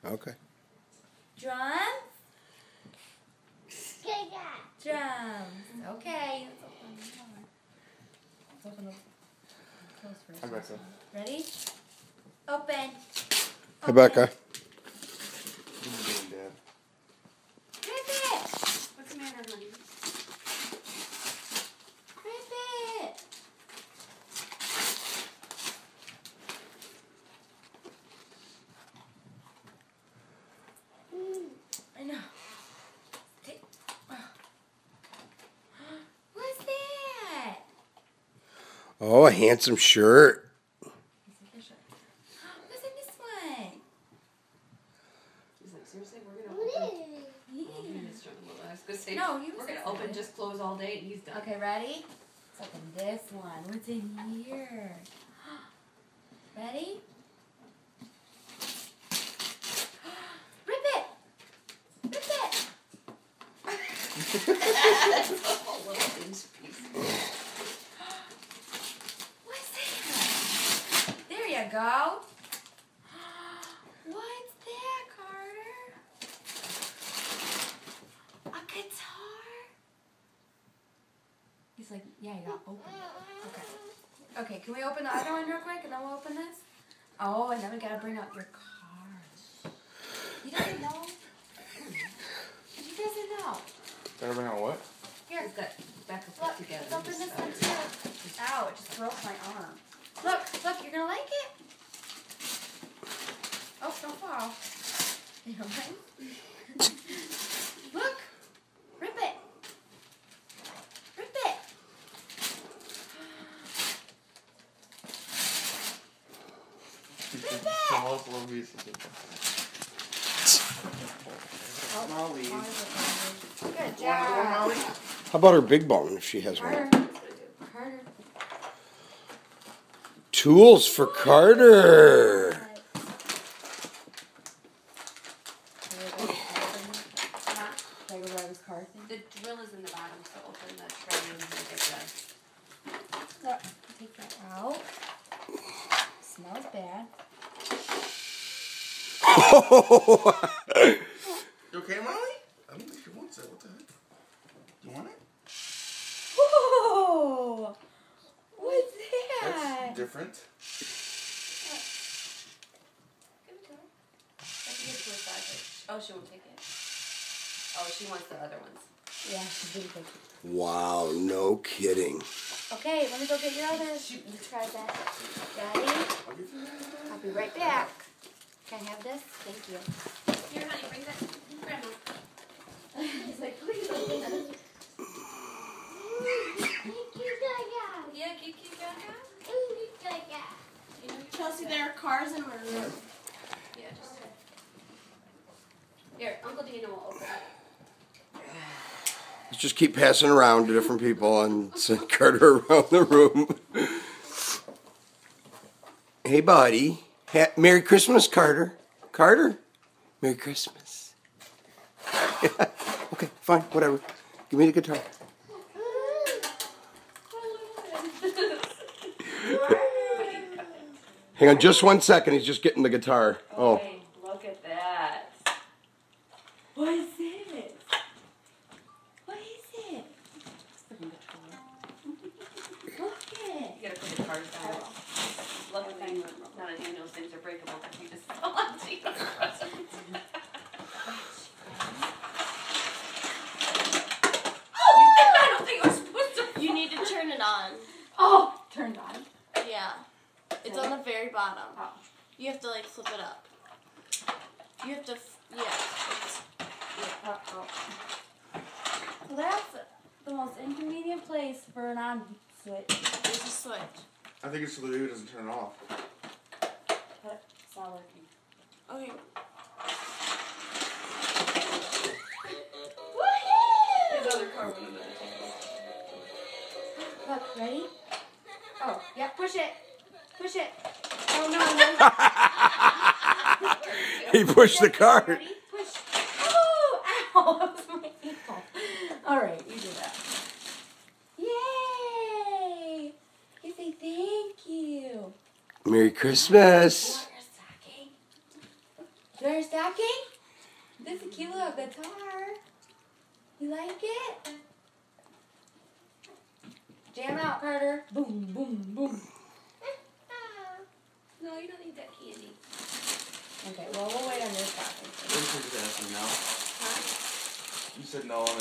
Okay. Drums? Drums. Okay. Let's open the close first. Hi, Becca. Ready? Open. Hi, Becca. What are you doing, Dad? Rip it. What's the matter, honey? Rip it. I know. What's that? Oh, a handsome shirt. What's in this one? He's like, seriously, we're gonna open. Yeah. Oh, he was trying to- I was gonna say, No, he was we're gonna excited. open, just close all day, and he's done. Okay, ready? Let's open this one. What's in here? Ready? Rip it! Rip it! That's a little inch piece. What's that? There you go. What's that, Carter? A guitar? He's like, yeah, you gotta open it. Okay. Okay, can we open the other one real quick and then we'll open this? Oh, and then we gotta bring out your cards. He doesn't know. He doesn't know. Gotta bring out what? Here, He's got Becca put look, together. let's open his this one stuff. too. Ow, it just broke my arm. Look, you're gonna like it. Oh, don't fall. You don't mind? Look, rip it. Rip it. Smallest little piece of paper. Molly. Good job. How about her big bone if she has one? Carter. Carter. Tools for Carter. The drill is in the bottom, so open the tray and make it dust. Look, take that out. Smells bad. You okay, Molly? I don't think she wants it. What the heck? You want it? Whoa! What's that? That's different. Give it to her. I can give it to her side. Oh, she won't take it. Oh, she wants the other ones. Yeah, she's really good. Wow, no kidding. Okay, let me go get your other. Shoot, you try that. Ready? I'll give you that. I'll be right back. Can I have this? Thank you. Here, honey, bring that. Grandma. He's like, please open it. Yeah, Kiki Gaga. You know, Chelsea, there are cars in my room. yeah, just. Here, Uncle Dino will open it. Let's just keep passing around to different people and send Carter around the room. Hey, buddy. Merry Christmas, Carter. Carter? Merry Christmas. Okay, fine, whatever. Give me the guitar. Hang on just 1 second. He's just getting the guitar. Oh. Okay, look at that. What is it? What is it? Look it. You gotta put the cards down. Luckily, none of Daniel's things are breakable because he just fell on Tina's presents. I don't think I was supposed to. You need to turn it on. Oh, turned on. Yeah. It's on the very bottom. Oh. You have to like flip it up. You have to, Well, that's the most inconvenient place for an on switch. There's a switch. I think it's so the dude doesn't turn it off. But it's not working. Okay. His other car went under the table. Look, ready? Oh, yeah, push it. Push it. Oh, no. He pushed the cart. Ready? Push. Oh, ow. That was my ankle. All right, you do that. Yay. You say thank you. Merry Christmas. Want your stocking? You want your stocking? This is a cute little guitar. You like it? Jam out, Carter. Boom, boom, boom. No, you don't need that candy. Okay, well, we'll wait on your stocking. What did you say now? Huh? You said no on